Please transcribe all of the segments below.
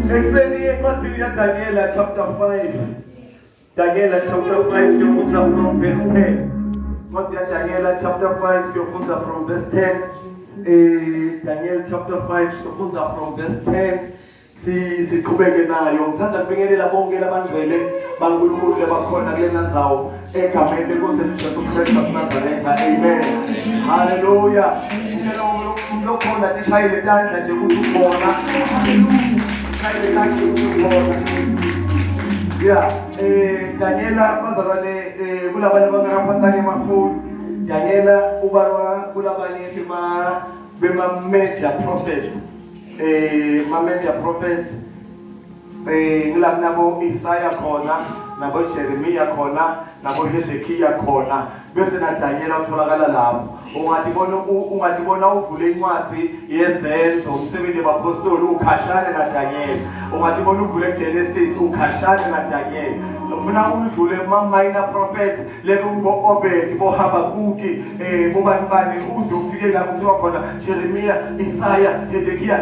Extending continue Daniel chapter 5. Daniel chapter 5 siyofunda from verse 10. Continue Daniel chapter 5 siyofunda from verse 10. Daniel chapter 5 siyofunda from verse 10. Siqhubeke nayo. Ngithatha kubingelela bonke labangcwele baNkulunkulu lebakhona kulena ndzawo egameni lenkosi uJesu Kristu waseNazaretha. Amen. Hallelujah. Ngicela ukukhona sishayele tandla nje ukuthi ubona. Yeah, Daniela bazalwane kulabanye abangaphathanga emafoni. Daniela ubalwa kulabanye bema major prophets. Ma-major prophets ngilabo Isaiah khona, nabo Jeremiah khona, nabo Hezekiah khona. Bese na Daniela utholakala lapho. Ungathi bona uvule incwadi yezenzo umsebenzi wabapostoli ukhashane na Daniel. Ungathi bona uvule Genesis ukhashane na Daniel. Ufuna udlule ma-minor prophets leko ngo-Obed, bo-Habakuki, bobani uze ufike la kuthiwa khona Jeremiah, Isaiah, Hezekiah,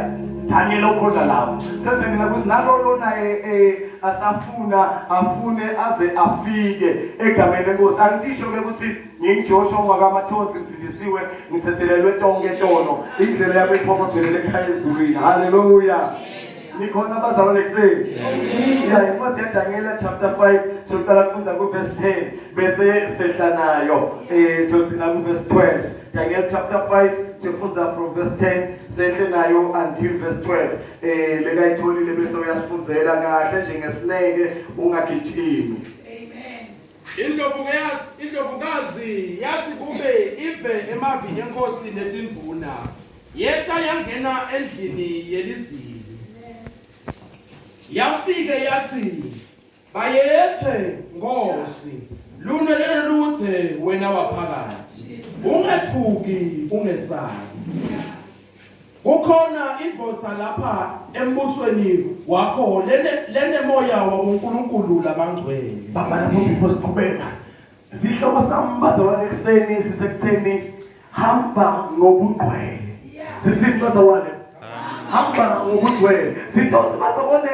Daniel ukhona lapho. Sesengena kuthi nalolo naye afune aze afike egameni lenkosi. Angisho ke ukuthi ngingiJoshua ngakaMathosi ngisindisiwe ngiseselelwe tonke tono indlela yami iphokophelele ekhaya ezulwini. Hallelujah. Nikhona bazalwane kuseni. Yeah, incwadi yaDaniel chapter 5 soqala kufunza ku verse 10 bese sehla nayo siyogcina ku verse 12. Daniel chapter 5 sifunza from verse 10 sehle nayo until verse 12. Lekayitholile bese uyasifunzela kahle njengesineke ungagijimi. Indlovukazi yathi kube ive emavini enkosi netindvuna yeta yangena endlini yelinzili. Yafike yathi bayethe Nkosi lunelele luthe wena waphakathi ungethuki ungesabi. Kukhona indoda lapha embusweni wakho lene moya waboNkulunkulu labangcwele. Baba lapho before siqhubeka. Sihloko sami bazalwane ekseni sisekutheni hamba ngobungcwele. Sithi bazalwane hamba ngobungcwele. Sithi bazalwane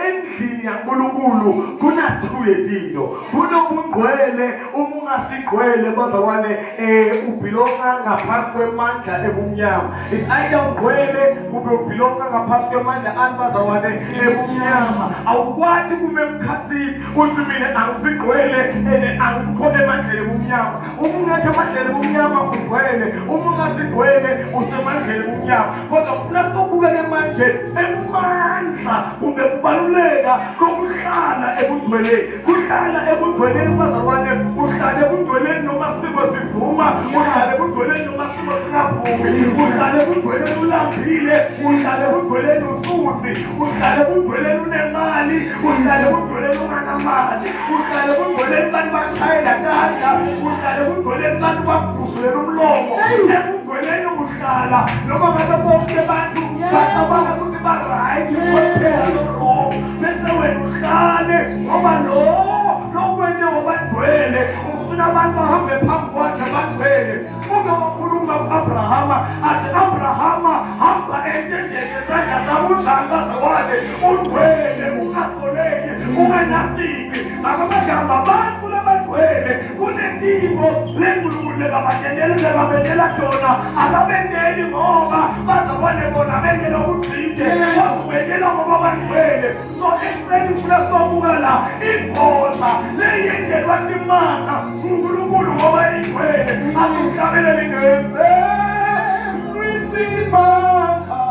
endlini yaNkulunkulu kunathuye dilo. Kunobungcwele ungasigcwele bazalwane ubhilonga ngaphansi kwemandla ebumnyama. Is either ugcwele kube ubhilonga ngaphansi kwemandla anibazalwane ebumnyama. Awukwati kume emkhathini uthi mina angisigcwele angikho emandleni ebumnyama. Ungekho emandleni ebumnyama ugcwele, ungasigcwele usemandleni ebumnyama. Kodwa ufuna ukubukela manje emandla kumbe kubaluleka kokuhlala ebungcweleni. Kuhlala ebungcweleni bazalwane, uhlale ebungcweleni noma simo sivuma, uhlale ebungcweleni noma simo singavumi, uhlale ebungcweleni ulambile, uhlale ebungcweleni usuthi, uhlale ebungcweleni unemali, uhlale ebungcweleni unganamali, uhlale ebungcweleni bantu bashayela tandla, uhlale ebungcweleni bantu bakudusulela umlomo. Ebungcweleni uhlala noma ngabe bonke bantu bacabanga ukuthi ba-right kuphela lo-wrong, bese wena uhlale ngoba lokwente wabangcwele ufuna abantu bahambe phambi kwakhe bagcwele. Uke wakhuluma ku-Abrahama athi Abrahama hamba entendeni yesandla sabunjani bazalwane ugcwele ungasoleki ungenasici. Akamagama abantu labagcwele kunetimo leNkulunkulu lebabendela khona akabendeli ngoba bazalwane bona bendela ukuthinte bakubendela ngoba bagcwele. So ekseni kula sobuka la ivota leyendelwa timanga uNkulunkulu ngoba igcwele asihlabele lingenze kwisimanga.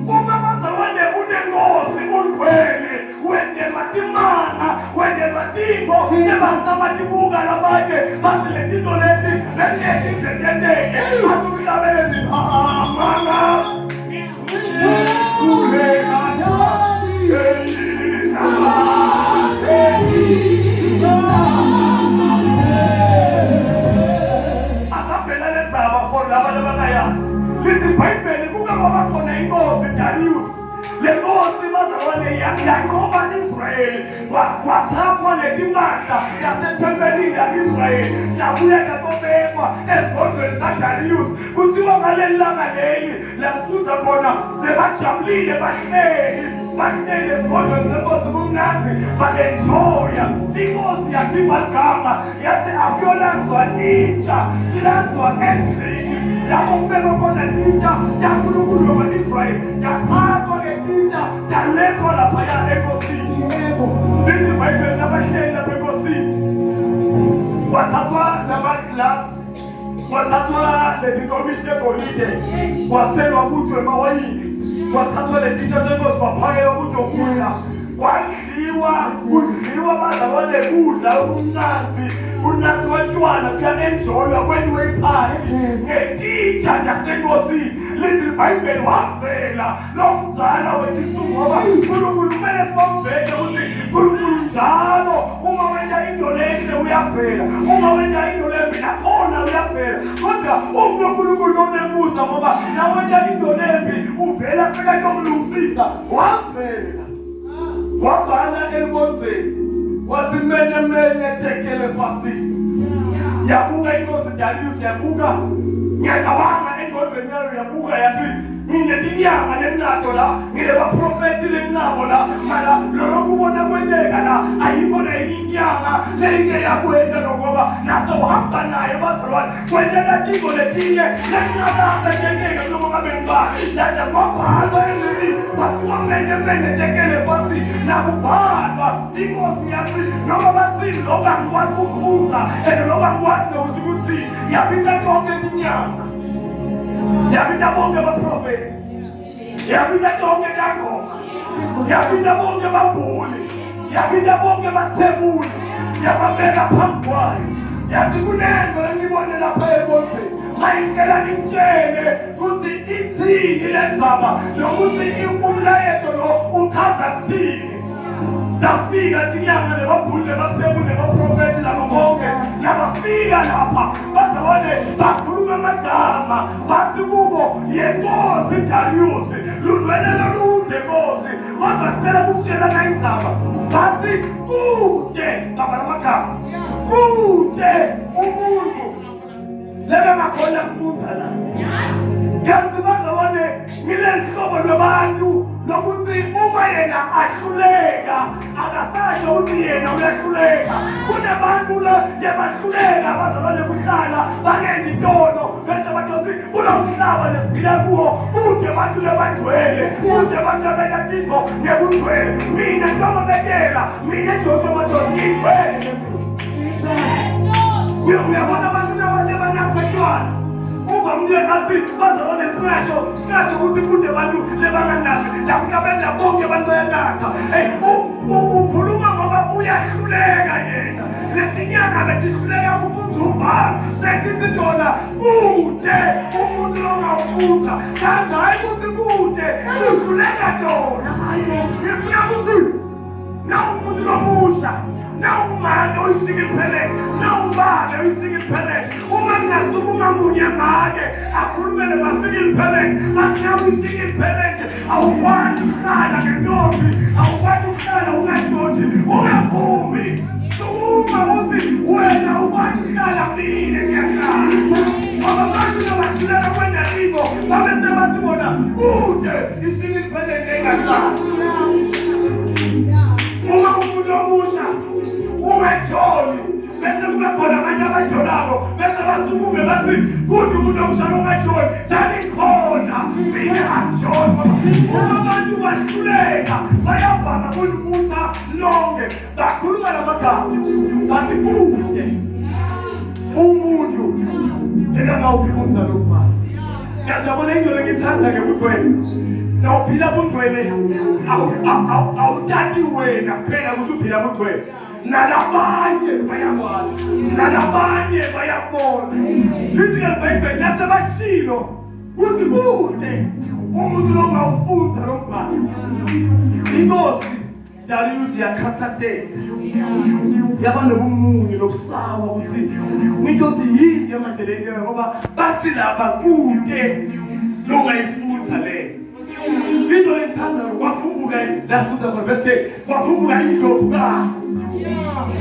Uma bazalwane unenkosi ugcwele wendelwa timanga wendelwa tinto ebasabatibuka labanye basiletinto leti zentendeke asihlabele zimanga. Asabelele zaba for laba labangayandi. Lithi iBhayibheli kuke kwaba khona inkosi Darius. Le nkosi bazalwane yanqoba Israyeli wathathwa netimpahla yasethempelini ya-Israyeli yabuyeka kobekwa esigodlweni saDarius. Kuthiwa ngaleli langa leli lasifundza khona bebajabulile bahleli esigodlweni senkosi kumnanzi ba-enjoya. Inkosi yakhipha ligama yathi akuyolanzwa intsha, ilanzwa endlini. Lapho kubekwa khona intsha yaNkulunkulu yoma-Israyeli yathathwa ngentsha yalethwa laphaya enkosini. Lithi iBhayibheli nabahleli lapha enkosini wathathwa namaglasi, wathathwa lezinkomishi tegolide, wathelwa kudwe emawayini, wathathwa lezintsha zenkosi waphakelwa kudwe ukudla, kudliwa bazabone kudla okumnanzi, unansi wetshwala kuyanenjoywa kweniwe iphathi ngetintsha yasenkosini. Lithi iBhayibheli wavela lo mzala wethu ngoba uNkulunkulu kumele sibamvele ukuthi uNkulunkulu njalo uma wena into lehle uyavela, uma wena into lembi nakhona uyavela. Kodwa uNkulunkulu unemusa ngoba nawena into lembi uvela sekayokulungisisa, wavela wabhala elibonzeni wathi menye tekele fasini. Yabuka inkosi Darius, yabuka ngiyacabanga engqondweni yayo, yabuka yathi nginetinyanga nemnato la, ngilebaprofethi lemnabo la, mala loko kubona kwenteka la ayikho leyinyanga leyike yakwenda ngoba nase uhamba naye bazalwane kwenteka tiko letinye lenyakasa njengeke noma ngabe ngibani lana kwabhalwa emini bathiwa menye tekele fasi nakubhalwa. Inkosi yathi noma bathini loba ngikwazi ukufundza loba ngikwazi nokuthi yapita konke inyanga, yapita bonke abaprofethi, yapita konke kaNgoma, yapita bonke ababhuli, yapita bonke abathebuli, yababeka phambi kwayo. Yazi kunento engibone lapha enkosini, mayingela ngimtshele ukuthi ithini lendzaba nokuthi umlayeto lo uchaza kuthini. Dafika tinyanga lebabhuli lebathebuli lebaprofethi labo bonke nabafika lapha bazabone bakhuluma amagama bathi kubo yenkosi Darius lulwenelo lunze nkosi, kodwa sicela kukutshela nayindzaba bathi kude baba lamagama kude umuntu lebengakhona kufunza la. Kanti bazabone ngileli hlobo lwabantu lokuthi uma yena ahluleka akasasho ukuthi yena uyahluleka. Kunabantu lebahluleka bazabone kuhlala bangendi intono bese bathi kulomhlaba lesiphila kuwo kude abantu lebangcwele, kude abantu abenatiko ngekungcwele. Mina njengoba bekela mina Joshua Madosi ngingcwele. Uyabona abantu lebanatsetshwana uvamile ngathi bazabone singasho ukuthi kude abantu lebanganathi lapha bonke abantu bayanatha. Ukhuluma ngoba uyahluleka yena, letinyanga betihluleka kufunza umbhalo sekithi tona kude umuntu longawufunza kanti hayi ukuthi kude uhluleka tona. Ngifuna ukuthi nawumuntu lomusha, nawumane uyisikiphelele, nawubale uyisikiphelele, uma ngingasukuma munye ngake akhulumele basikiphelele, bathi nawe uyisikiphelele awukwazi ukuhlala ngentombi, awukwazi ukuhlala ungatshontshi, ungaphumi. Sukuma uthi wena ukwazi ukuhlala mina ngiyahlala. Ngoba abantu labahlulela kwenda into babe sebasibona kude isikiphelele engahlali. Uma umuntu omusha ungajoli bese kube khona abanye abajolabo bese basukume bathi kude umuntu omusha ongajoli salikhona mina ajoli. Uma abantu bahluleka bayavama kulumusa lonke bakhuluma lamagama bathi kude umuntu engangawufunza lokhu. Ngiyajabula into engithatha ngebutweni nawuphila bungcwele awutati wena kuphela ukuthi uphila bungcwele, nalabanye bayakwazi, nalabanye bayabona. Lithi iBhayibheli nasebashilo kuthi kude umuntu longawufunza lo mbhalo. Inkosi Darius yakhathateka, yaba nobumunye nobusawa ukuthi inkosi yini manje lento ngoba bathi lapha kude longayifunza le into enkaza kwafunga bavumbuka lasutha khona verse 10 bavumbuka indlovukazi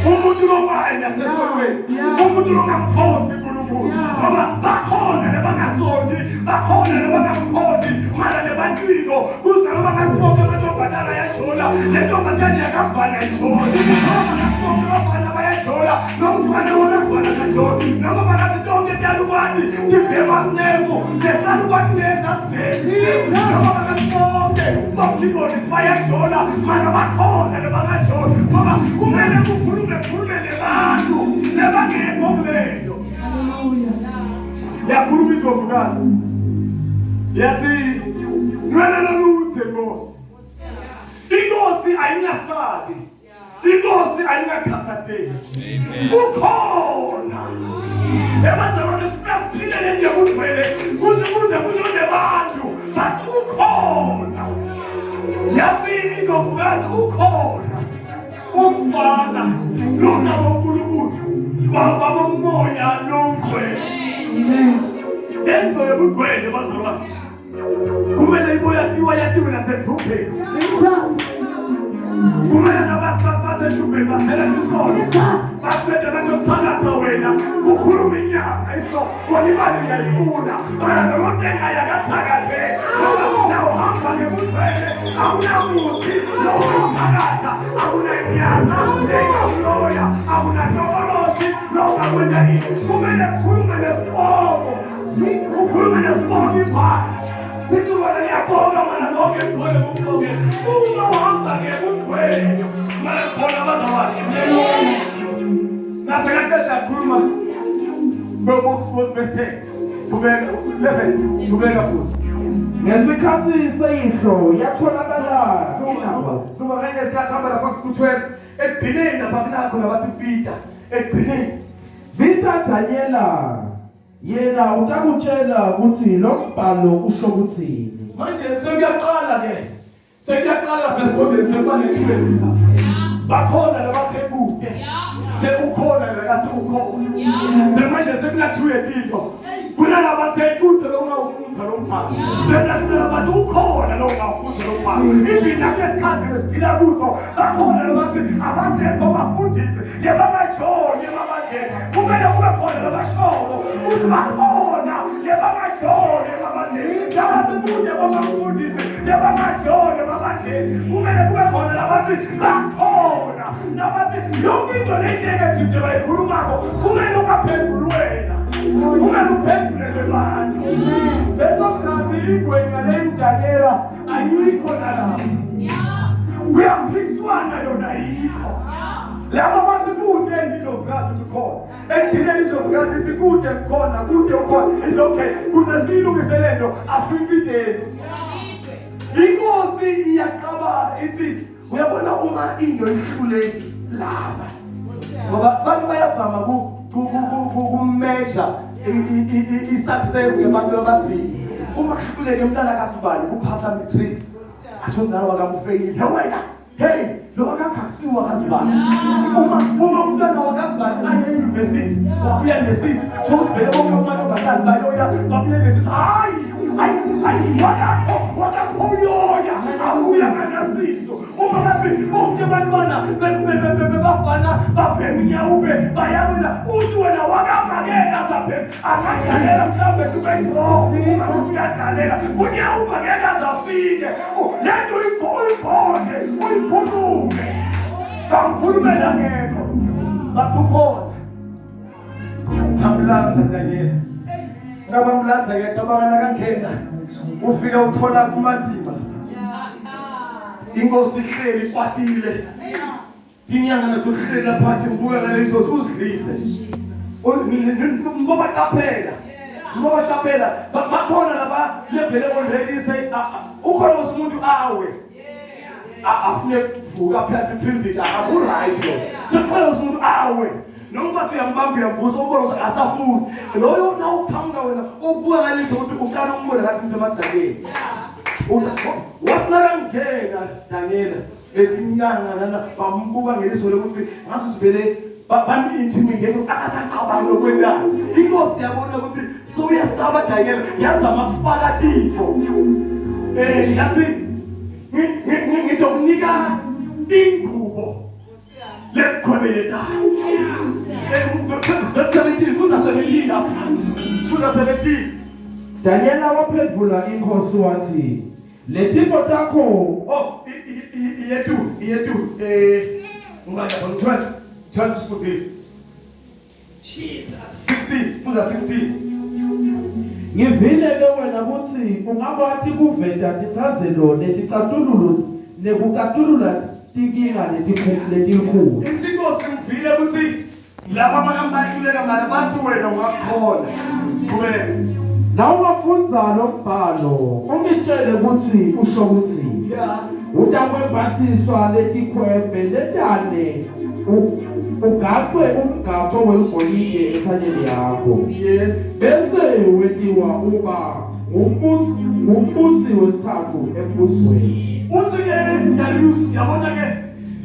umuntu lomaye nasesonweni umuntu longamkhonzi uNkulunkulu ngoba bakhona labangasondi bakhona labangamkhonzi mara lebantwini kuzalwa ngasibonke amantombazana yajola lentombazana yakasibana yajola ngasibonke abafana bayajola nomfana wonasibana yajola noma banasitonke talubani tibhemasnefu lesalubani lesasibheki noma banasibonke bafiboni bayajola mara bakhona labangajola ngoba kumele kukhulume nebantu nebangekho kuleyo yakhuluma indlovukazi yathi nwelela luthe Inkosi ayingasabi Inkosi ayingakhasadeli ukhona ebazalwane siphile nje kuphele kuze kushone abantu bathi ukhona yathi indlovukazi ukhona umfana lona woNkulunkulu baba bomoya longcwele lento yobugcwele bazalwane kumele iboyatiwa yatiwe nasedhupheni kumele nabasethupheni bathela isolo basibede bantothakatha wena kukhuluma inyanga iso kona imali ngiyayifuna mana notenga yakathakathe nawo hamba ngebugcwele akunamuthi nokuthakatha akunenyanga engakuloya akunanokoloshi nokakwendani kumele kukhulume nesibongo ukhulume nesibongo iphaya Sikuona niyabonga mana nonke khona kukhonke uma uhamba ngebugcwele mana khona bazawakhe nasekathesha khuluma bobok verse 10 kubeka 11 kubeka futhi ngesikhathi seyihlo yatholakala suba ngeke sikhathamba lapha ku12 ekugcineni lapha kulapho nabathi Peter ekugcineni Peter Daniela yena utakutshela ukuthi lo mbhalo usho ukuthini manje sekuyaqala verse 11 sekubanethulelisa bakhona labasebude sekukhona lakasebukhona semanje sekunathuye into kunalabasebude lo ungawufunza lo mbhalo sekunalabathi ukhona lo ungawufunza lo mbhalo ibina lesikhathi lesiphila kuso bakhona labathi abasekho bafundisi lebamajoni ebabandleni kumele kube khona labashoko ukuthi bakhona lebamajoni ebabandleni labasebude bamafundisi lebamajoni ebabandleni kumele kube khona labathi bakhona nabathi yonke into le-negative bayikhulumako kumele ungaphenduli wena kumele uphendulele bantu leso sikhathi ingwenya ley'Daniela ayikho nalapho kuyaphikiswana yona ayikho laba bathi kude indlovukazi ukhona ekugcineni indlovukazi isikude khona kude ukhona it's okay kuze siyilungisele nto asiyibideli inkosi iyaqabala ithi uyabona uma into ihlule laba ngoba abantu bayavama kumeasure i-success ngebantu abathi uma kuhluleke umntana kasibani kuphasa matric athi umntana wakamufeyile wena hey lo wakakhakusiwa kasibani uma umntana wakasibani aye university wabuya nesisi thosivele bonke umantombazane bayoya babuye nesisi hayi wakakhoyoya abuya nganasiso uma ngathi bonke abantwana bebafana babheminyawube bayabona uthi wena wakamangeka zaphem angangalela mhlawumbe kubedro uyadlalela unyawuba ngeke azafike lento uyikhone uyikhulume bangikhulumela ngekho bathi ukhona ambulansa Daniela ngabambulansa ngeke abana kangena ufika uthola kumadima inkosi ihleli kwatile tinyanga natuhlela phathi mbuka ngalezo uzidlise ngoba qaphela bakhona laba levele olelise ukhona umuntu awe afune kuvuka phela ithinzika akuright lo sekhona umuntu awe noma bathi uyambamba uyamvusa umbona asafuni loyo nawuphanga wena ubuka ngalezo ukuthi uqala umbona ngathi semathakeni wasinaka ngena Daniela etinyanga nana bambuka ngeliso lokuthi ngathi sivele bani-intimidate akathaqabanga lokwendana inkosi yabona ukuthi sowuyasaba Daniela yazama kufaka tipho yathi ngizokunika ingubo lekhwebeletayo. Verse 17, fuza 17 lapha. Fuza 17. Daniela waphendula inkosi wathi, "Lezipho zakho Iyetu. Ungaya from 12 sifuzile. 16, fuza 16. ngivile ke wena ukuthi ungabathi kuveta tithazelo neticatululo nekucatulula tinkinga letinkulu." Inkosi ngivile ukuthi laba abahluleka manje bathi wena ungakhona. Kumele Na ungafundza lo mbhalo ungitshele ukuthi usho ukuthi utakwembathiswa letikhwembe letane ugaqwe umgaqo wegolide esanyeni yakho. yes. Bese wetiwa uba ngumbusi wesithathu embusweni. Uthi ke Darius yabona ke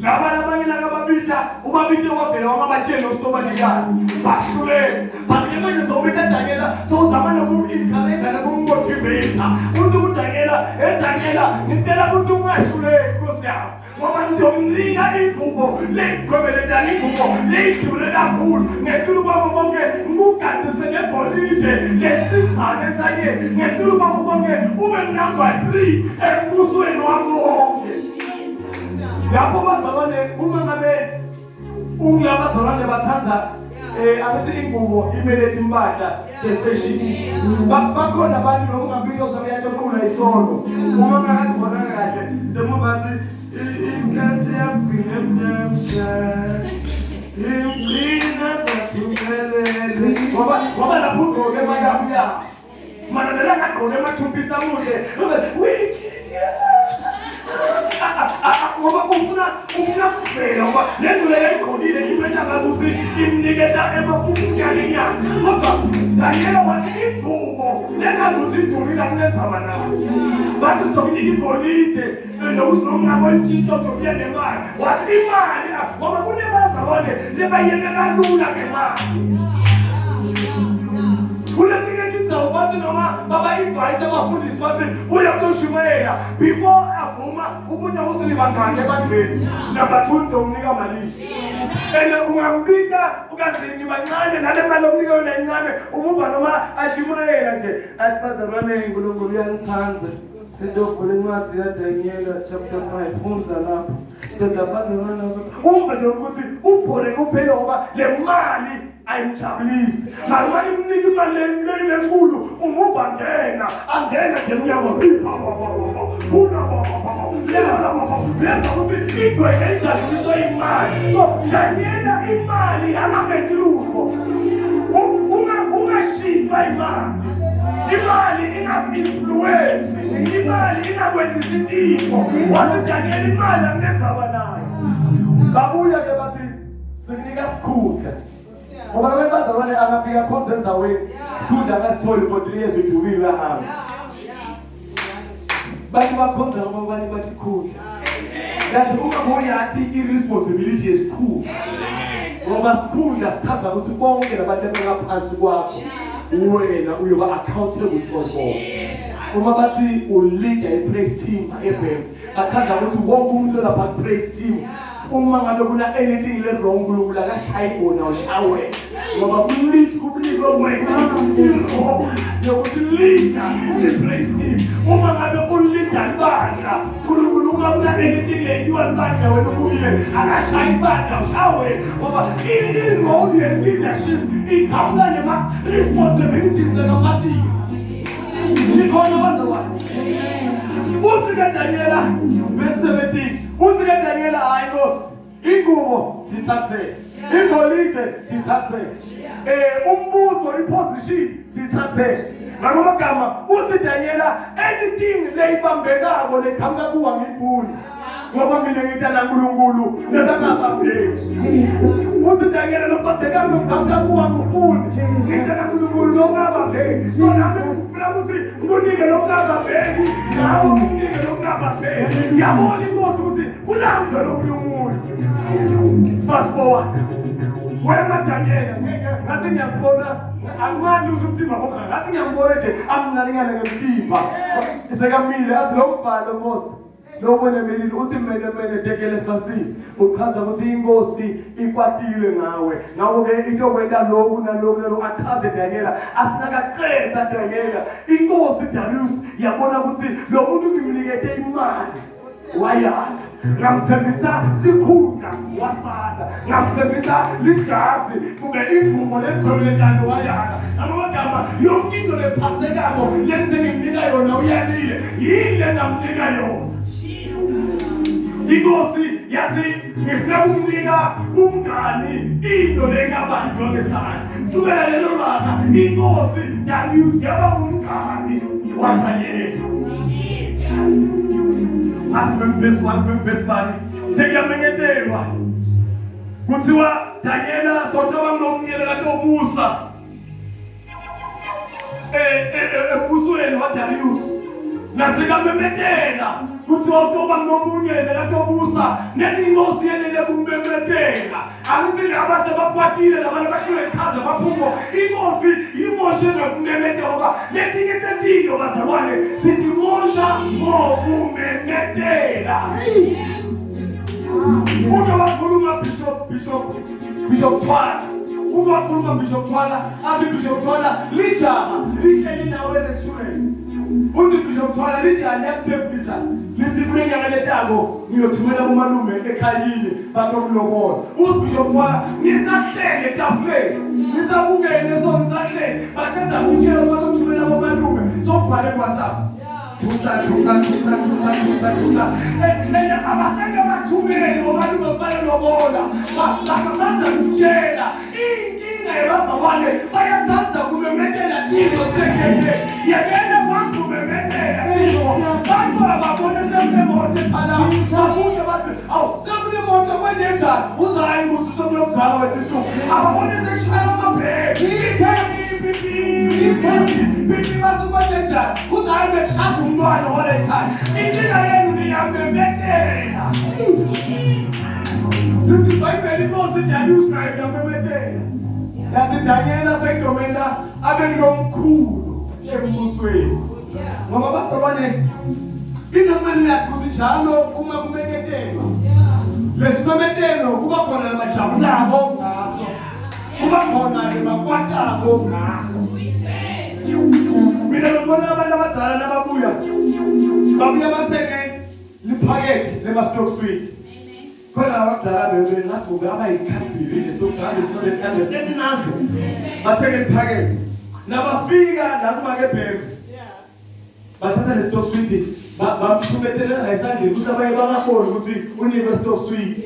laba abanye nakababita ubabite wavela wamabatsheni ositobanikani bahluleke but ke manje sowubita Daniela sowuzamana ku-encourage naku-motivate uthi uDaniela ngicela ukuthi ungahluleki Nkosi yami ngoba ngizomnika ingubo lekhwebeletana ingubo leyidure kakhulu ngequlu kwabo konke ngikugadise negolide lesithane ensanyeni ngequlu kwabo konke ube number 3 embusweni wami wonke. Lapho bazalwane uma ngabe ungabazalwane bathatha abathi ingubo imele impahla fashion bakhona abantu nokungabiko sokuyaxoqula isolo uma ngakubona kahle demo bathi inkasi yaphinda emthamsha imphina zaphumelele ngoba lapho ugqoke emayabuya mana nela ngagqoke emathumpisa muhle ngoba ufuna kuvela ngoba lento leyo ayigqokile imenta ngakuthi imniketa emafufunyane nyana kodwa Daniela wathi ingubo lengazuthi idurila kunezaba nayo bathi sizokunika igolide nokusinomngako elitshintshwa ozobuya nemali wathi imali ngoba kunebazalwane lebayiyeke kalula ngemali kuletinye tindzawo bathi noma baba-invite abafundisi bathi uya kutoshumayela before avuma ukuthi awusili bangaki ebandleni number 2 ndomnika malini and ungambika ukanzini ngibancane nale mali omnika yona encane umuva noma ashumayela nje athi bazalwane uNkulunkulu uyangithanza sitofuna incwadi yaDaniela chapter 5 funza lapho bezabazalwane umva nje ukuthi ubhore kuphela ngoba le mali ayimjabulisi ngalima imnika imali lenkulu umuva angena nje umnyango lenza ukuthi igweke ijabuliswa imali so Daniela imali angameki lutho ungashintshwa imali inga-influence imali ingakwendisa intipho wathi Daniela imali anginezaba nayo babuya ke basi sikunika sikhundla ngoba webazalwane angafika khonza endzaweni sikhundla ngasitholi for 3 years udubile uyahamba bathi bakhonza ngoba bani bathi khundla yathi uma boyathi i-responsibility yesikhundla ngoba sikhundla sichaza ukuthi bonke labantu abangaphansi kwakho wena uyoba accountable for God. Uma bathi ulead i-praise team eBhem achaza ukuthi wonke umuntu lapha praise team uma ngabe kuna anything le wrong uNkulunkulu akashayi bona ushawe ngoba ulead kubunikwe wena irole yokuthi lead i-praise team uma ngabe ulead ibandla uNkulunkulu ungabona anything lenziwa ibandla wena ubukile akashayi ibandla ushawe ngoba irole ye-leadership ikhawula nema-responsibilities namathing ikhona bazalwane uthi ke Daniela verse 17 uthi ke Daniela hayi Nkosi ingubo sithathe igolide sithathe umbuso iposition sithathe ngamagama uthi Daniela anything leyibambekako lekhanga kuwa ngifuni ngoba mina ngithanda uNkulunkulu nebangabambeki uthi Daniela lokubambekako lokhanga kuwa ngifuni ngithanda uNkulunkulu nokungabambeki so nami ngifuna ukuthi ngikunike lokungabambeki nawe unginike lokungabambeki ngiyabona inkosi ukuthi kulanzwe lonkulunkulu fast forward wena Daniela ngathi ngiyakubona angathi usumthimba ngoba ngathi ngiyambona nje amncane ngale ngemthimba sekamile athi lo mbhalo Nkosi nobone melini uthi mene tekele fasini uchaza ukuthi inkosi ikwatile ngawe ngakho ke into okwenda lokhu nalokhu achaze Daniela asinakaqedza Daniela inkosi Darius yabona ukuthi lo muntu ngimnikete imali wayala ngamthembisa sikhundla wasala ngamthembisa lijazi kube ingubo lekhwelekane wayala amagama yonke into lephathekako lenze ngimnika yona uyalile yile ngamnika yona inkosi yathi ngifuna ukumnika umngani into lengabanjwa ngesandla kusukela lelo langa inkosi Darius yaba umngani waDaniel Verse sekuyamenyetelwa kuthiwa Daniela sotoba ngomnyela katobusa ebusweni waDarius nasekamemethela kuthiwa utoba ngomnyela katobusa netinkosi yenele kumemethela akuthi laba sebakwatile labantu bahlule chaza baphumo inkosi imoshe nokumemethela ngoba letinye tetinto bazalwane sitimosha ngokumemethela uke wakhuluma Bishop Twala uke wakhuluma Bishop Twala athi Bishop Twala lijaha lihleli nawe lesishuleni uthi Bishop Twala lijaha liyakuthembisa lithi kule nyanga letako ngiyothumela kumalume ekhayini bakokulobola uthi Bishop Twala ngisahlele etafuleni ngisabukene so ngisahlele bakhetha ukutshela bakothumela kumalume sokubhale WhatsApp Tusa. Abasenge bathumele ngomalume sibale lobola basasanza kutshela inkinga yabazalwane bayathatha kumemethela into thengeke yekele kwantu memethela into bantu ababone semnemoto phala bafunde bathi awu sekunemoto kwenenjani uthi hayi ngusiso mnozala wethu ababone sekushaya amabheki Bibi basukwenenjani uthi hayi bekushada umntwana wale ekhaya inkinga yenu niyamemethela This is Bible inkosi Darius nayo yamemethela yathi Daniela sekudomela abenomkhulu embusweni ngoba bazalwane into kumele yathi njalo uma kumenyetelwa lesimemetelo kuba khona labajabulako ngaso kuba khona lebakwatako ngaso mina ngibona abantu abadala nababuya bathenge liphakethe lema-stock sweet khona abadala bengathi abayikhambile le-stock sweet semnanzi bathenge liphakethe nabafika nakumakebheke bathatha le-stock sweet bamshumethelela ngesandleni ukuthi abanye bangaboni ukuthi unikwe stock sweet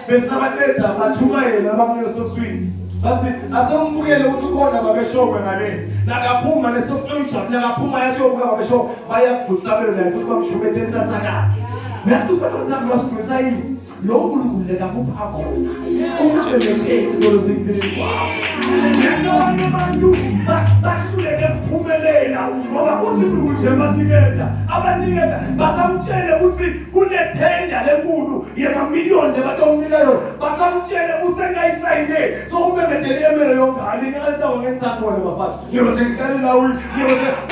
bese nabaletha bathuma yena bamunike stock sweet bathi asembukele ukuthi ukhona babeshokwe ngale nakaphuma nestock sweet nakaphuma yasiyobuka babeshokwe bayasibhutsabela naye futhi bamshumethelisa sakakhe uyakuthi abantu basifundisa yini lo nkulunkulu lekakupha khona ungabemekheli zolozingileni kwawo ngenona abantu bahluleke kuphumelela ngoba uthi unkulunkulu nje abaniketa basamtshele ukuthi kunethenda lenkulu yemamiliyoni lebatomnika yona basamtshele usengayisayine so umemethele emele yongane ngaletawo ngensakona bafana ngiyobe sengihlale lawini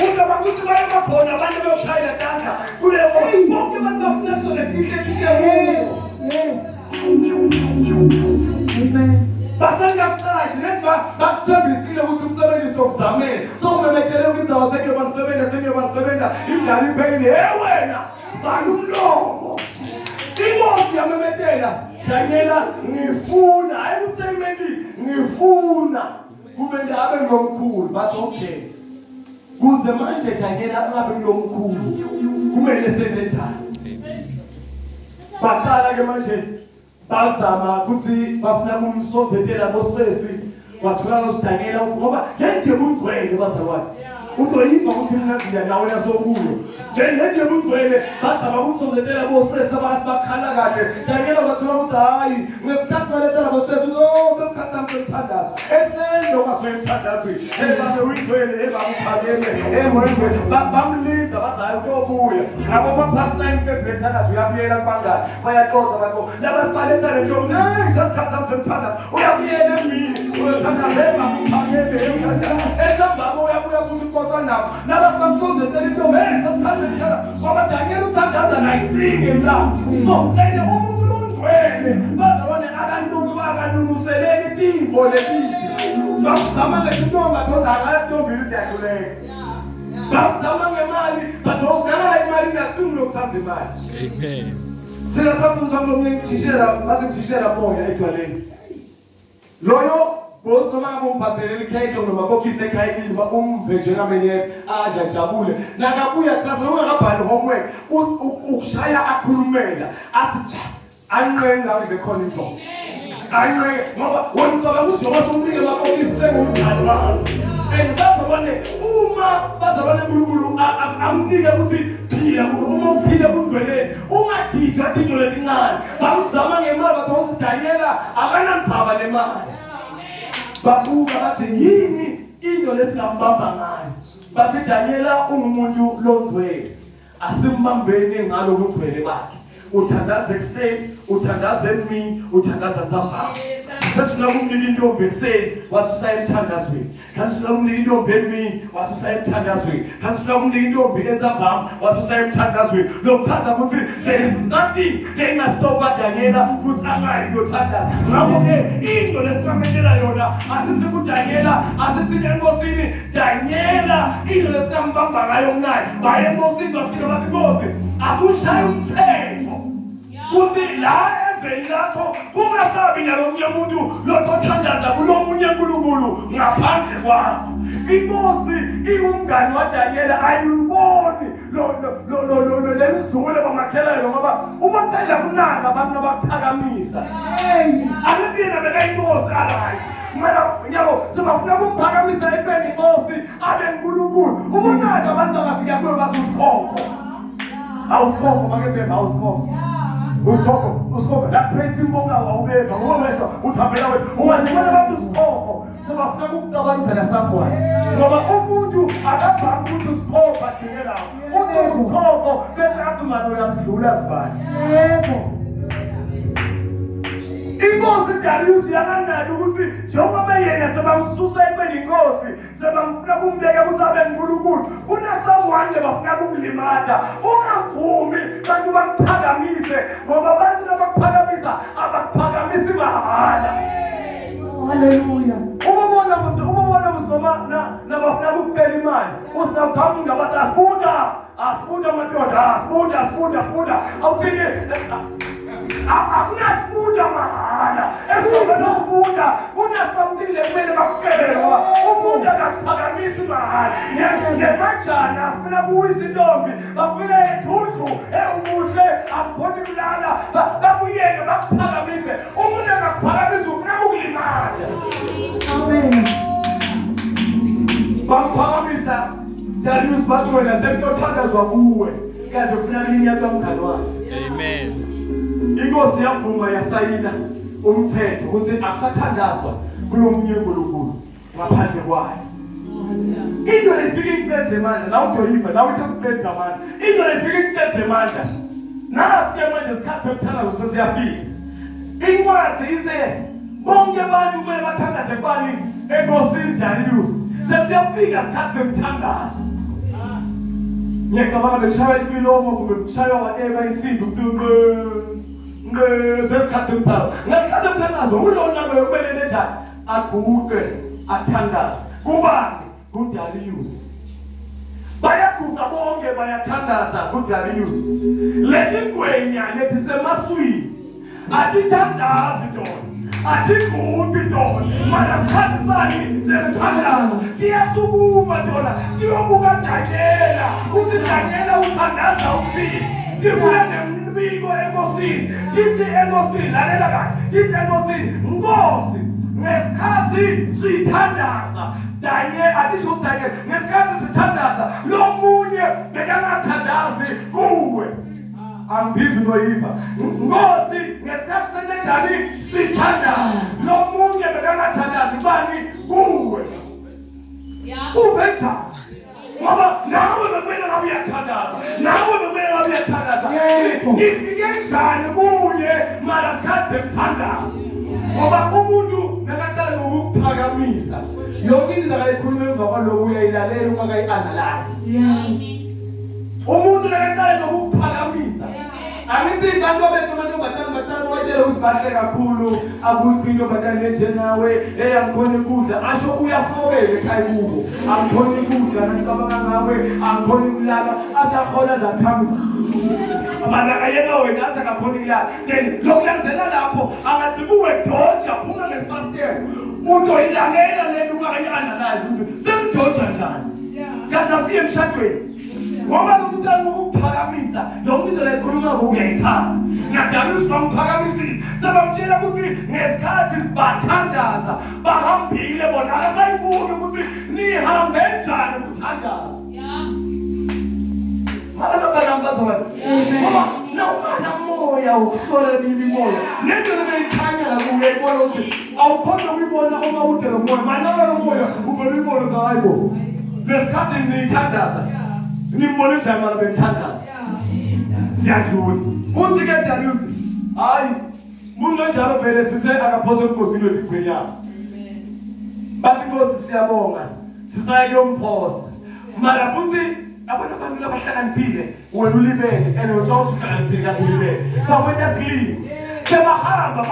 ungaba kuthi baye bakhona abantu beyokushayela tanda kulebo bonke abantu bafuna kuzona inhle Yes. Amen. Basangaqashi nemba bakuthembisile ukuthi umsebenzi sizokuzamela. So umemethele ukuthi awaseke banisebenza indlala ipheli wena vala umlomo. Inkosi yamemethela Daniela ngifuna ngifuna kumele abe nomkhulu bathi okay. Kuze manje Daniela abe nomkhulu kumele senze njani? Bakala ke manje bazama ukuthi bafuna kumsozethela bosesi wathola uSidangela ngoba lende bungcwele bazalwane utoyiva ukuthi mina siya nawe yasokuyo lende bungcwele bazama kumsozethela bosesi abathi bakhala kahle Dangela wathola ukuthi hayi ngesikhathi balethela bosesi sesikhathi sami sokuthandaza esendo kwasoyithandazwe ebane uyithwele ebakuphakele emwenzweni bamliza bazayo kuyobuya nabo bapasta imkezithandaza uyabuyela kubangani bayaxoxa bakho labasibalesa lento ngesikhathi sami sokuthandaza uyabuyela emini uyathandaza ebakuphakele esambamo uyabuya futhi inkosi nabo nabasibamsozethela into ngesikhathi sokuthandaza ngoba Dangela uthandaza ayiklinge la. So ene umuntu longcwele bazabona akantulu bakanuluseleke timbo leti. Bamzama ngezintombi thoza akatintombi siyahluleka. Bamzama ngemali bathozana imali ngasimlokuthatha imali. Amen. Sina safunza ngomthishela basithishela moya edwaleni. Loyo bosi noma kumphathelele ikheke noma kokise ekhayekile umve njengamenye adla jabule nakabuya kusasa noma ngabhali homework ukushaya akhulumela athi anqenga nje khona isonto anqenga ngoba wona ucaba kusiyoba sombike makokise sengumdlalo wakho bazabone uma bazabone uNkulunkulu amnike ukuthi phila uma uphile kundweleni ungadidwa into letincane bamzama ngemali bathi Daniela akanandzaba nemali babuka bathi yini into lesingambamba ngayo bathi Daniela ungumuntu longcwele asimbambeni ngalo kundwele bakhe uthandaza ekseni uthandaza emini uthandaza ntambama sesifuna ukumnika intombi ekseni wathi usaya emthandazweni kanti sifuna ukumnika intombi emini wathi usaya emthandazweni kanti sifuna ukumnika intombi entsambama wathi usaya emthandazweni lokuchaza ukuthi there is nothing engastopa Daniela ukuthi angayi kuyothandaza ngakho-ke into lesikamekela yona asisi kuDaniela asisi enkosini Daniela into lesikambamba ngayo mnayo baye enkosini bafika bathi Nkosi asushaye umthetho kuthi la eveni lakho kungasabi nalomunye umuntu lotothandaza kulomunye uNkulunkulu ngaphandle kwakho. Inkosi ingumngani waDaniela ayiboni lo lelizulu bangakhela ngoba ubacela kunaka abantu abaphakamisa. Akuthi yena beka inkosi alright. Mara nyalo sebafuna kumphakamisa ebeni inkosi abe uNkulunkulu. Umunaka abantu abafika kuyo bathi usikhokho. Awusikhokho makebeba awusikhokho. Usikhokho la praise imbonga awubeva ngoba uthambela wena ungazibona bathi usikhokho sebafuna ukucabanisa lasakhona ngoba umuntu akabhanga ukuthi usikhokho adingela uthi usikhokho bese athi manje uyamdlula sibani yebo. Inkosi Darius yakanani ukuthi njengoba yena sebamsusa ebeni inkosi sebamfuna kumbeka ukuthi abe uNkulunkulu kunasomeone bafuna kumlimata ungavumi kanti bakuphakamise ngoba abantu abakuphakamisa abakuphakamisi mahala. Haleluya. Ubona musoma na bafuna kukucela imali usingaphanga bathi asifunda madoda asifunda awuthini akunasifunda mahala ekungena kunasamthile kumele bakucele ngoba umuntu akaphakamisi mahala nemajana afuna kuwisa intombi bafika ethundlu umuhle akhona imlala babuyeke bakuphakamise umuntu akaphakamisa ufuna ukulimala. Amen. Baphakamisa Darius bathi wena sekuthandazwa kuwe kaze ufuna iminyaka yomngane wakhe. Amen. Inkosi yavuma yasayina umthetho ukuthi akusathandazwa kulomunye uNkulunkulu ngaphandle kwayo. Into lefika ikuqedze manje la udoyiva la uqedze amandla. Into lefika ikuqedze amandla. Nasi-ke manje isikhathi sokuthandaza sesiyafika. Incwadi ize bonke abantu kumele bathandaze kubani enkosini Darius. Sesiyafika isikhathi somthandazo. Ngiyacabanga beshaya ipilomo kumbe kushaya whatever isimbi ukuthi sesikhathi semthandazo. Ngesikhathi semthandazo ulona kumele njani aguqe athandaze. Kubani? kuDarius. Bayaguqa bonke bayathandaza kuDarius. Leti gwenya lethi semaswini atithandazi dona. Atikubi dona. Mana sikhathi sani semthandazo siyasukuma dona siyobuka Daniela ukuthi Daniela uthandaza uthini. Sibuya nembiko enkosini. Kithi enkosini lalela kahle. Kithi enkosini Nkosi ngesikhathi sithandaza Daniel atisho Daniel ngesikhathi sithandaza lo munye bekangathandazi kuwe. Ambizi noyiva Nkosi ngesikhathi senjani sithandaza lo munye bekangathandazi bani kuwe. Uvetha ngoba nawe bekumele ngabe uyathandaza nawe bekumele ngabe uyathandaza nifike njani kuye mara sikhathi semthandazo ngoba umuntu nakaqala ngokuphakamisa yonke into akayikhuluma emva kwaloko uyayilalela uma kayi-analyze. umuntu lekaqala ngokuphakamisa angithi bantu amantombazane batshela usibahle kakhulu akukho intombazane njengawe angikhona ukudla asho uyafobela ekhaya kubo angikhona ukudla ngicabanga ngawe angikhona ukulala asakhola zaphambili abangayeka wena asakakhona ukulala then lokulandela lapho angathi kuwe doja phuma ngefastela utoyilangela lento ungakayi-analyze ukuthi semdoja njani kanti asiye emshadweni ngoba umuntu ngokuphakamisa yonke into lekhuluma ngokuyayithatha ngadalisa bamphakamisile sebamtshela ukuthi ngesikhathi bathandaza bahambile bona akasayibuki ukuthi nihambe njani ukuthandaza ngoba nawumana moya ukuhlola imimoya lento lebeyikhanyela kuyayibona ukuthi awukhona ukuyibona uma ude lo moya manaka lo moya uvele uyibona ukuthi hayibo lesikhathi niyithandaza nimbone njani mara bethandaza siyadlula uthi-ke Darius hayi umuntu onjalo vele sise akaphose enkosini wethu igwenyama bathi inkosi siyabonga sisaya kuyomphosa mara futhi abona abantu labahlakaniphile wena ulibele and wetawuthi uhlakaniphile kahle ulibele bawena silile sebahamba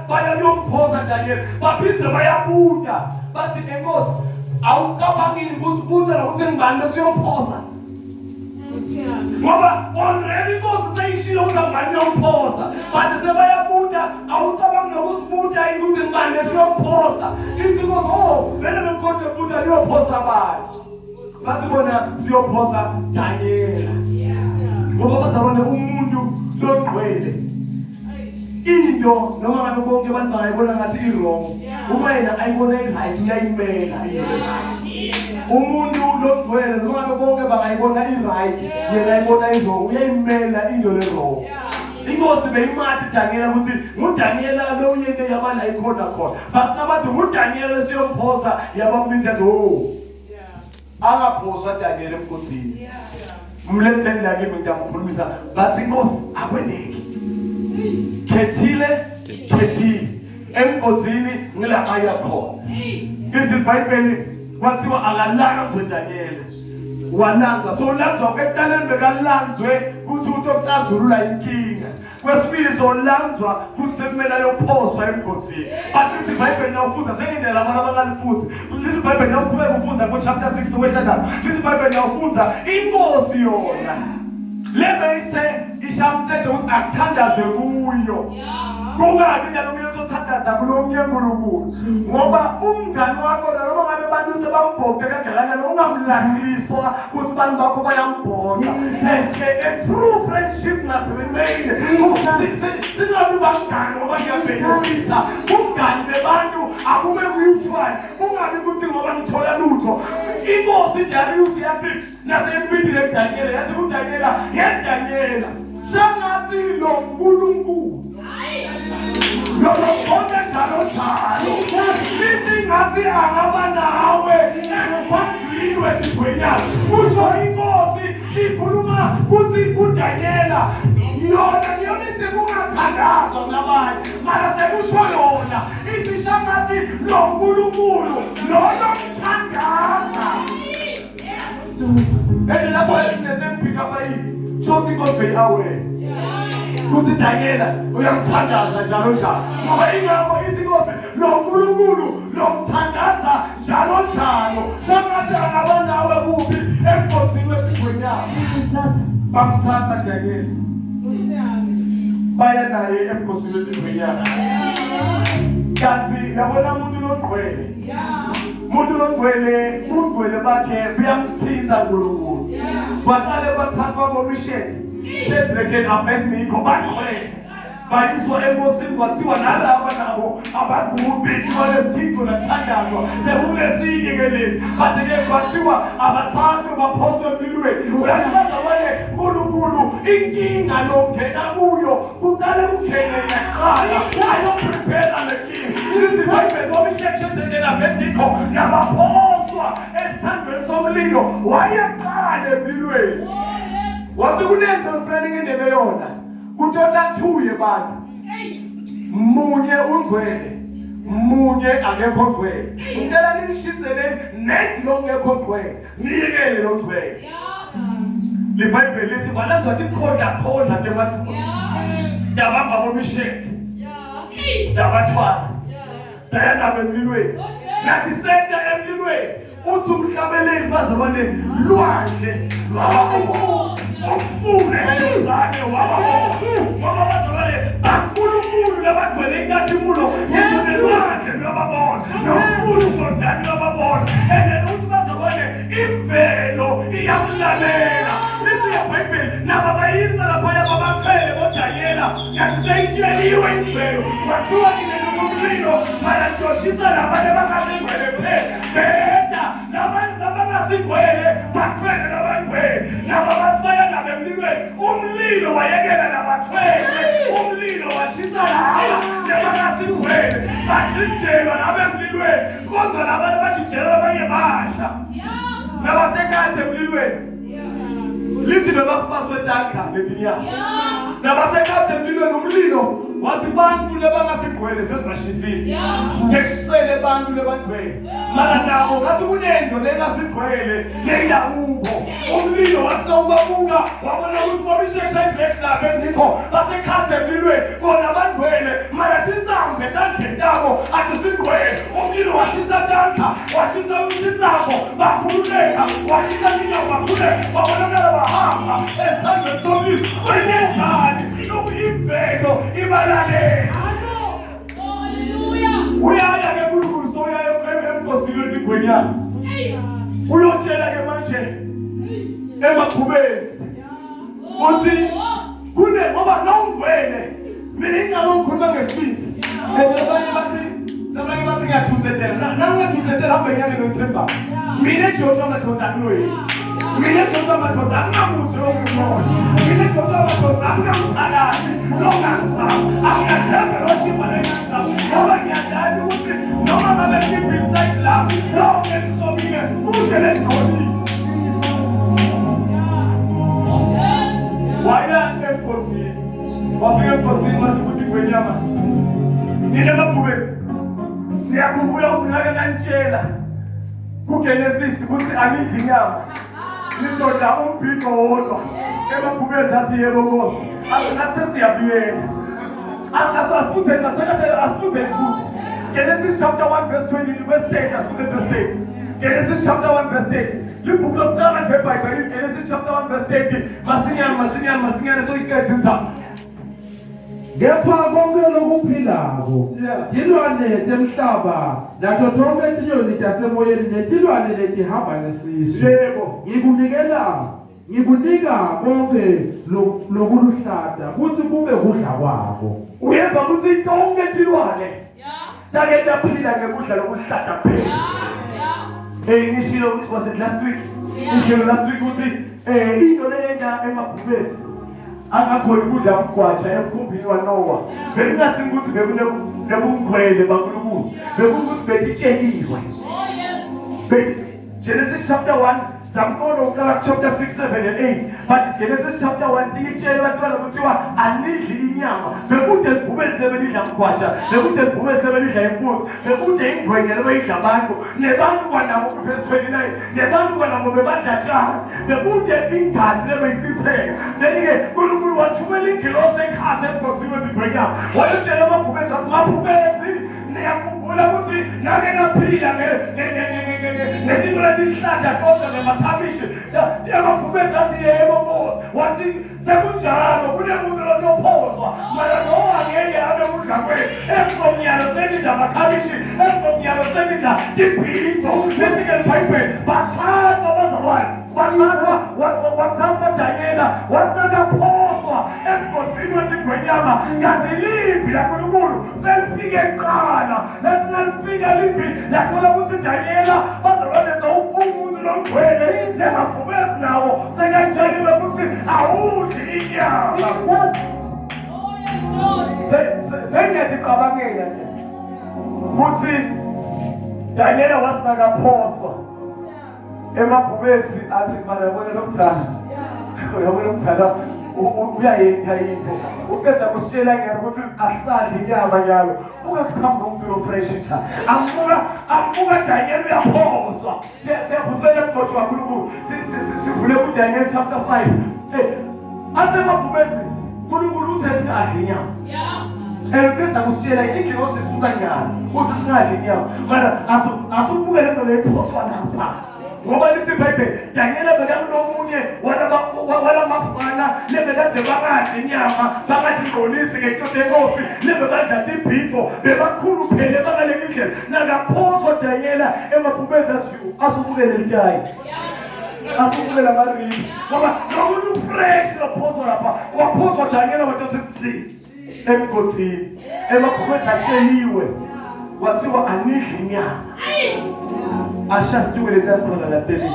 baya kuyomphosa Daniel baphinde bayabuda bathi enkosi awucabangile ukusibuda nokuthi ngibani besiyomphosa ngoba already inkosi seyishilo uzangani yomphosa bathi sebayabuda awucabanga nokusibuda ukuthi ngibani besiyomphosa ithi inkosi vele bemkhohle buda liyophosa abantu bathi bona siyophosa Daniela ngoba bazabona umuntu logcwele into noma ngabe bonke abantu bayibona ngathi i-wrong uma yena ayibona i-right uyayimela umuntu logcwele noma ngabe bonke bangayibona i-right yena ayibona i-wrong uyayimela into le-wrong inkosi beyimathi Daniela ukuthi nguDaniela lo uyente yabana ikhona khona basi bathi nguDaniela siyomphosa yabambiza yathi angaphoswa Daniel emkhosini mletheni la kimi ngiyamukhulumisa bathi inkosi akweneki khethile emkhosini ngila aya khona iziBhayibheli kwathiwa akalanga ngoDaniel wananzwa so lanzwa ekuqaleni bekalanzwe ukuthi utokutazulula inkinga kwesibili so lanzwa ukuthi sekumele ayophoswa emkhosini but iziBhayibheli nawufunda sengindlela abantu abangalifuthi iziBhayibheli nawuqhubeka ufunda ku-chapter 6 wethandaba iziBhayibheli nawufunda inkosi yona lebeyithe ishamthetho ukuthi akuthandazwe kuyo kungabi nalomunye othandaza kulomunye uNkulunkulu ngoba umngani wakho noma ngabe abantu sebambhonke kangakanani ungamlangiswa ukuthi abantu bakho bayambhonka a true friendship must remain singabi bangani ngoba ngiyabhenefitha umngani bebantu akube mutual kungabi ukuthi ngoba ngithola lutho inkosi Darius yathi nasembidile Daniela yathi uDaniela yeDaniela shangathi lo uNkulunkulu Lokukhona njalo lithi ngathi angaba nawe emphakathini wethu kusho inkosi ikhuluma kuthi uDaniela yona niyomithi kungathandazwa ngabanye mara sekusho yona isishangathi lo uNkulunkulu lona mthandaza lapho nesemphika bayini chothi inkosi beyawe kuthi Daniela uyamthandaza njalo njalo ngoba ingakho izinkosi lo uNkulunkulu lomthandaza njalo njalo shangathi angaba nawe kuphi emkhosini wethu bamthatha Daniela baya naye emkhosini wethu kanti yabona umuntu logcwele ungcwele bakhe buyamthinta uNkulunkulu baqale bathathwa bomisheni Shadrach and Abednego bagcwele bayiswa enkosini kwathiwa nalaba nabo abangubhekwa lesithixo lathandazwa sekunesinye ke lesi kanti-ke kwathiwa abathathu baphoswe emlilweni uyakubaza wale uNkulunkulu inkinga longena kuyo kuqale kungene yaqala ayoprepare le nkinga iziBhayibheli bomisheni Abednego nabaphoswa esithandweni somlilo wayeqale emlilweni wathi kunento mfana ngendebe yona kutota thuye bantu munye ungcwele munye akekho ngcwele ngicela ningishisele nethi longekho ngcwele niyekele lo ngcwele LeBhayibheli lithi balanza bathi khona temathuba. Yabamba bomisheke. Yabathwala. Dayana bemlilweni. Nathi senta emlilweni. Uthi umhlabeleli bazabane lwandle lwabo. Umfune njengane wabo. Ngoba bazabane bankulunkulu labagcwele inkazimulo. Yizone lwandle lwababona. Nomfulu sodani lwababona. Uthi bazabane imvelo iyamlalela. Lithi iBhayibheli nababayisa lapha babaphele boDanyela. Yakuseyitsheliwe imvelo. Wathiwa nina nomlilo bayantoshisa labantu abangasingcwele phela. Nabangasigwele bathwele nabangcwele nabasibaya nabemlilweni umlilo wayekela nabathwele umlilo washisa laba nabangasigwele bashinjelwa nabemlilweni kodwa labantu bashinjelwa abanye basha nabasekhaya emlilweni lithi bebafaswe tanka letinya nabasekhaya emlilweni umlilo wathi bantu lebangasigwele sesibashisile sekusele bantu lebangcwele mara nabo ngathi kunento lengasigwele neyawubo umlilo wasawubabuka wabona ukuthi bomishekisha ibreak lapho engikho basekhaya emlilweni bona bangcwele mara tinzambe tandlentabo atisigwele umlilo washisa tanka washisa tinzambo bakhululeka washisa tinyawo bakhululeka babonakala bahamba esandleni somlilo kwenenjani imvelo ibalalele uyaya ke kuNkulunkulu soyaya emkhosini wetigwenyana uyotshela ke manje emaphubezi uthi kune ngoba nongwele mina ingalo ngikhuluma ngesibindi labanye bathi ngiyathusetela nangingathusetela hambe ngiyane nothemba mina eJoshua Mathosa kunoyi mina eJoshua Mathosa akunamuthi lokukhona mina eJoshua Mathosa akunamthakathi longangisaba akuyathemba loshiba lengangisaba ngoba ngiyadala ukuthi noma ngabe ngibhilsayidi lami lonke lisobile kude lenqoli waya emkhothini wafika emkhothini masikuthi ngwenyama nina maphubesi ngiyakhumbula usingake ngantshela kuGenesis ukuthi angidli inyama ngidodla umbhido wodwa emaphubesi athi yebo Nkosi asinase siyabuyela asifuthe futhi Genesis chapter 1 verse 20 verse 10 asifuthe verse 10 Genesis chapter 1 verse 10 libhuku lokuqala nje eBhayibhelini Genesis chapter 1 verse 30 masinyane soyikhethe inzaba Ngepha konke lokuphilayo tilwane temhlaba nato tonke izinyoni zasemoyeni netilwane letihamba ngesizwe yebo ngikunika konke lokuluhlata futhi kube kudla kwabo uyeva ukuthi tonke tilwane take taphila ngekudla lokuhlata phela ngishilo ukuthi was it last week ukuthi into leyenza emabhubesi akakhona ukudla ukugwaja emkhumbini waNoah bekungasinga ukuthi bekunebungcwele baNkulunkulu bekukuthi betitsheliwe Genesis chapter 1 samqondo uqala chapter 6 7 and 8 but Genesis chapter 1 tiyitshela abantu kuthiwa anidli inyama bekude ngubesi lebelidla ukugwaja bekude ngubesi lebelidla impunzi bekude ingcwenye lebelidla abantu nebantu kwanabo verse 29 nebantu kwanabo bebadlatshana bekude ingazi lebeyicitheka then-ke uNkulunkulu wathumela ingilosi ekhathe emkhosini wetigwenyama wayotshela amabhubesi niyakhumbula ukuthi nake naphila ngelinto letihlahla kodwa nemakhabishi amabhubesi athi yebo Nkosi wathi sekunjalo kunemuntu lotophoswa mara Noah angeke abe kudla kwethu esibomnyalo senidla amakhabishi esibomnyalo senidla tibhitho lesike eBhayibheli bathathwa bazalwane wathathwa Danyela wasakaphoswa emkhosini wetigwenyama kanti livi laNkulunkulu selifike kuqala lesingalifika livi lathola ukuthi Danyela bazalwane umuntu longcwele nemabhubesi nawo sekatsheliwe ukuthi awudli inyama sengiyacabangela nje ukuthi Danyela wasakaphoswa emabhubesi athi mana yabona lomthana uyayenza into ubese kusitshela ngeke ukuthi asadli inyama nyalo ungakuthamba umculo fresh nje ambuka Daniel uyaphoswa siyavusela mgodi waNkulunkulu sivule ku Daniel chapter 5 athe mabhubesi uNkulunkulu usesingadli inyama kesa kusitshela ingilosi isuka nyana usesingadli inyama mara asubuke lento leyiphoswa lapha ngoba lesiBhayibheli Daniel bekakunomunye wala mafana lebekade bangadli inyama bangathi ngolisi ngentoto enkosi lebekadla ibhitho bebakhuluphele bangaleki ndlela nakaphoswa Daniel emabhubesi asubukele litayi asubukele amaribi ngoba nomuntu fresh lophoswa lapha waphoswa Daniel wathosekuthi emgosini emabhubesi atsheliwe wathiwa anidli inyama ashasiwe letakhona lapeli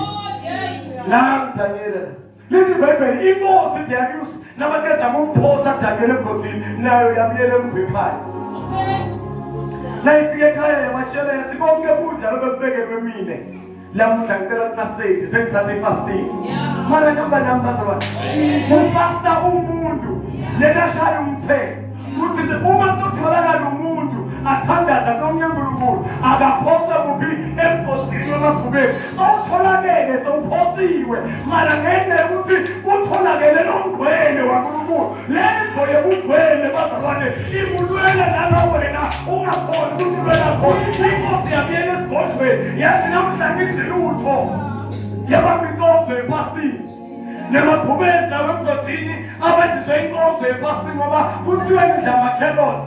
la Daniel lesiBhayibheli inkosi Darius nabaqeda umphosa Daniel emgosini nayo yamyela emgwephayo nayifike ekhaya yabatshela yathi konke kudla lokubeke mine lamuhla ngicela kunasedi sengithathe ifasting mara namba zalwana ufasta umuntu lekashaya umthetho kuthi uma kutholakala umuntu athandaza nomnye uNkulunkulu akaphoswa kuphi emgosini wamabhubesi sowutholakele sowuphosiwe mara ngenxa ukuthi kutholakele nomgcwele waNkulunkulu lento yobugcwele bazalwane ibulwela nalo wena ungakhona ukuthi ulwela khona inkosi yabiyela esigodlweni yathi namhlanje ngidle lutho yabamba inkonzo yefasting nemabhubesi nawe emgosini abajiswe inkonzo yefasting ngoba kuthiwa ngidla ama-carrots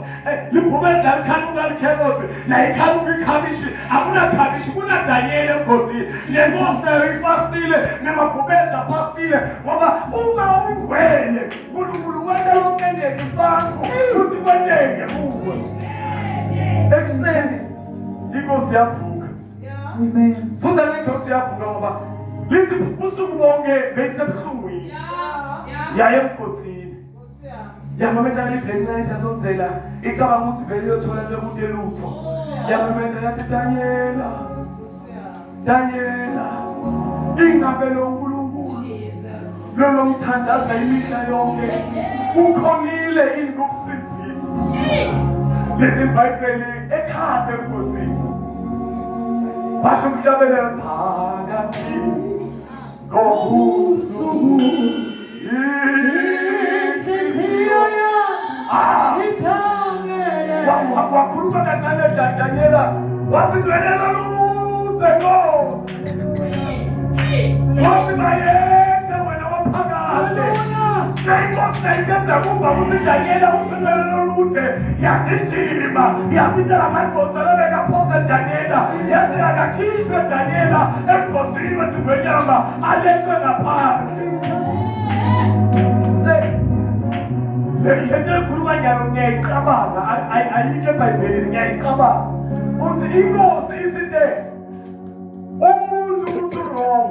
libhubesi lalikhanuka li-carrots nayikhanuka ikhabishi akunakhabishi kunaDaniel emgosini nenkosi nayo ifastile nemabhubesi afastile ngoba uma ungcwele uNkulunkulu wena lokunendeka ibantu ukuthi kwendeke kuwe ekuseni inkosi yavuka futhi anenjosi yavuka ngoba lisi usuku bonke beyisebuhlungwini yaye emgosini yamamenta libhenca isasonzela icabanga ukuthi vele uyothola sekude lutho yamamenta yathi Daniela ingabe lo uNkulunkulu lo ngithandaza imihla yonke ukhonile ini kokusizisa lesiBhayibheli ekhathe emgosini basho mhlabele phakathi kobusuku inhliziyo wakhuluma kancane Daniela wathi ngwelela luthe Nkosi wathi mayethe wena waphakade inkosi nayikwenza kuva ukuthi Daniela usunwelela luthe yagijima yapitela amadvodza labekaphosa Daniela yathi akakhishwe Daniela emgosini wethi ngwenyama alethwe ngaphandle lento ekhuluma nyalo ngiyayicabanga ayikho eBhayibhelini ngiyayicabanga uthi inkosi isite umuntu uthi wrong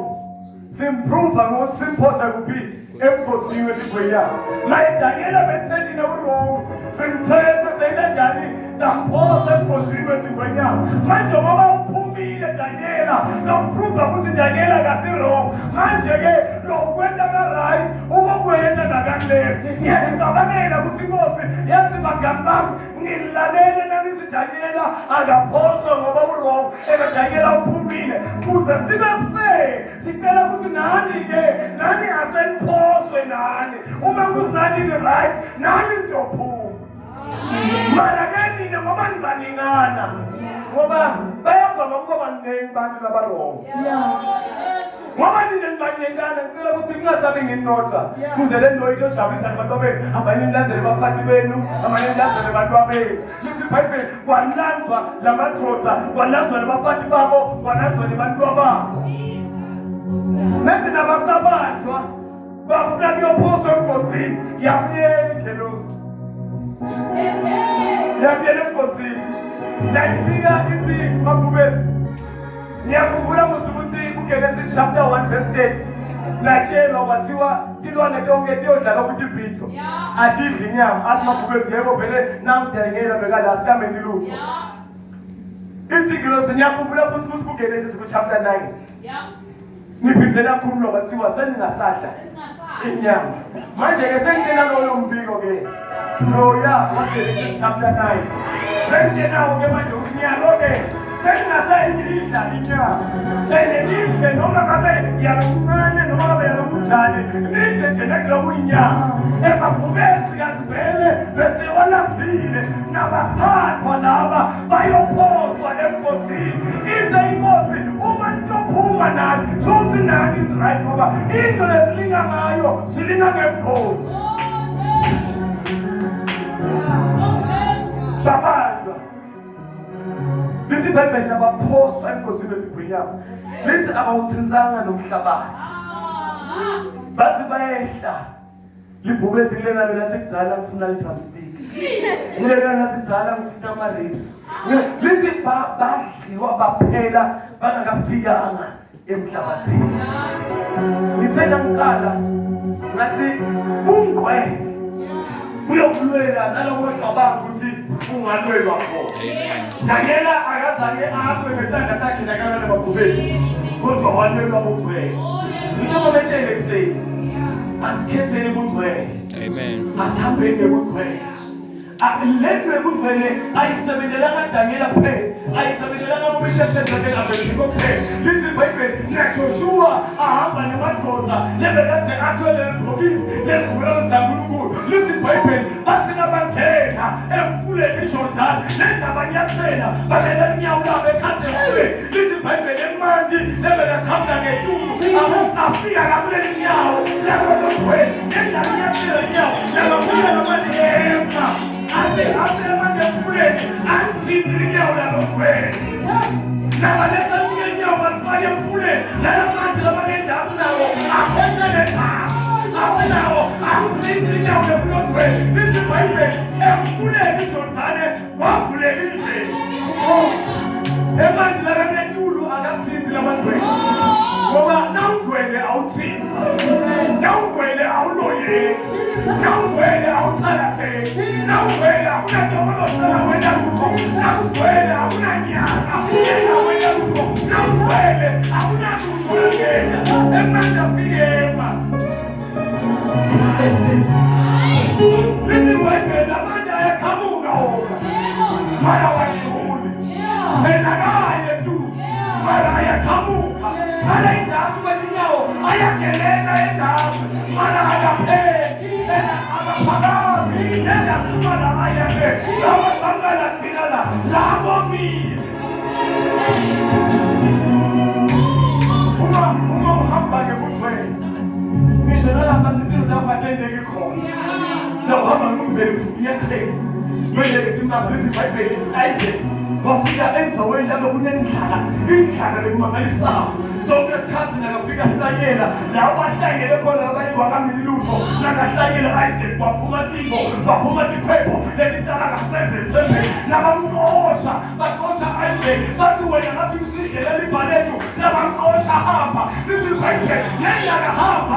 simprova ngokuthi simphosa kuphi emgosini wethi ngwenyama naye Daniela bethendile wrong simthethe sekanjani samphosa emgosini wethi ngwenyama manje ngoba uphumile Daniela nokuprova ukuthi Daniela akasi-wrong manje-ke lokwenza ka-right ubokwenza nakaleft ngiyacabangela ukuthi inkosi yathi bangani bami ngilalele nanithi Daniela akaphoswa ngoba u-wrong Daniela uphumile kuze sibe fair sicela ukuthi nani-ke nani aseniphoswe nani uma kuthi nani ni-right nani nitophuma mara-ke nina ngoba nibaningana ngoba bayavama ukuba baningi bantu labarong ngoba nina nibaningana ngicela ukuthi kungasabi nginodwa kuze le nto itojabulisa nabantwabenu abanye nilazele baphathi benu abanye nilazele bantwabenu lithi iBhayibheli kwananzwa lamadvodza kwananzwa nabaphathi babo kwananzwa nebantwababo nenze nabasabanjwa bafuna kuyophoswa emgosini yamyela ingelosi yamyela emgosini nayifika ithi mabhubesi ngiyakhumbula musukuthi kuGenesis chapter 1 verse 30 natshelwa kwathiwa tilwane tonke tiyodlala ukuthi ibhitho adidli inyama athi mabhubesi yebo vele namdangela bekade asikameni lutho ithi ingelosi ngiyakhumbula futhi kuGenesis chapter 9 nibizela khuluma kwathiwa seningasadla inyama manje-ke sengitena loyo mbiko-ke loya waGenesis chapter 9 Sengenawo-ke manje usinyalo-ke sengingasayidla inyama lihle noma ngabe yakancane noma ngabe yakamujane lihle nje nekulokuyinyama emavubesi kazivele besewalaphile nabathathwa laba bayophoswa emkhosini ize inkosi uma nitophuma nani sosinani right ngoba into lesilinga ngayo silinga ngemkhosi babanjwa lisibhebhele abaphoswa emkhosini wetigwinyama lithi abawuthinzanga nomhlabathi bathi bayehla libhubesi ngilengalo lathi kuzala ngifuna i-drumstick ngilengalo lathi kuzala ngifuna ama-ribs lithi badliwa baphela bangakafikanga emhlabathini ngithe ngiqala ngathi ungcwele uyokulwela nalowo cabanga ukuthi ungalwelwa khona Daniela akazange aphe ngetandla takhe nakalala babhubesi kodwa walwelwa bugcwele sinomomentele ekuseni asikhethele bugcwele amen asihambeni ngebugcwele lendwe bugcwele ayisebenzelanga Daniela kuphela ayisebenzelanga ubisheshedlakelabeliko kuphela lithi iBhayibheli naJoshua ahamba nemadoda lebekade athwele ibhokisi lezivumelwano zikaNkulunkulu lithi iBhayibheli bathi nabangena emfuleni iJordani lendabanyasela babeka inyawo labo ekhathe kube lithi iBhayibheli emandi lebekahamba ngetulu afika kakuleli inyawo lakodogwele lendabanyasela inyawo labafika namani ema ase emandi emfuleni antsithi inyawo lalogwele nabalesa inyawo balifake emfuleni lalamandi labanendasi nawo apheshe nethasi afinawo antsithi inyawo lalogwele lithi iBhayibheli emfuleni iJordani kwavuleka indlela emandi lakanetulu akatsithi labagwele ngoba nawugwele awutsithi nawugwele awuloyeki nawugwele awuthakatheki nawugwele awunadokolohlala wena lutho nawugwele awunanyaka engaweni lutho nawugwele awunalutho yangena emandi afikema lithi iBhayibheli amandi ayaqhamuka wona mara walihuli enakanye tu mara ayaqhamuka mara indasi kwelinyawo ayageleka endasi mara akapheki akaphakami endasi mara ayake lawo bangala thina la labomile uma uhamba ngebugcwele ngisho nalapha sempilo lapha nendeke khona nawuhamba ngumveli unyathele Mele kimba lezi iBhayibheli Isaac wafika enzaweni lapho kunendlala indlala lekumangalisayo sonke isikhathi nakafika ehlanyela la bahlangele khona abayizwa kamili lutho nakahlangela Isaac waphuma Tiko waphuma Tikhwepho letitala ka7 nabamqosha baqosha Isaac bathi wena ngathi usidlela livalethu nabamqosha hamba lithi iBhayibheli nendlala hamba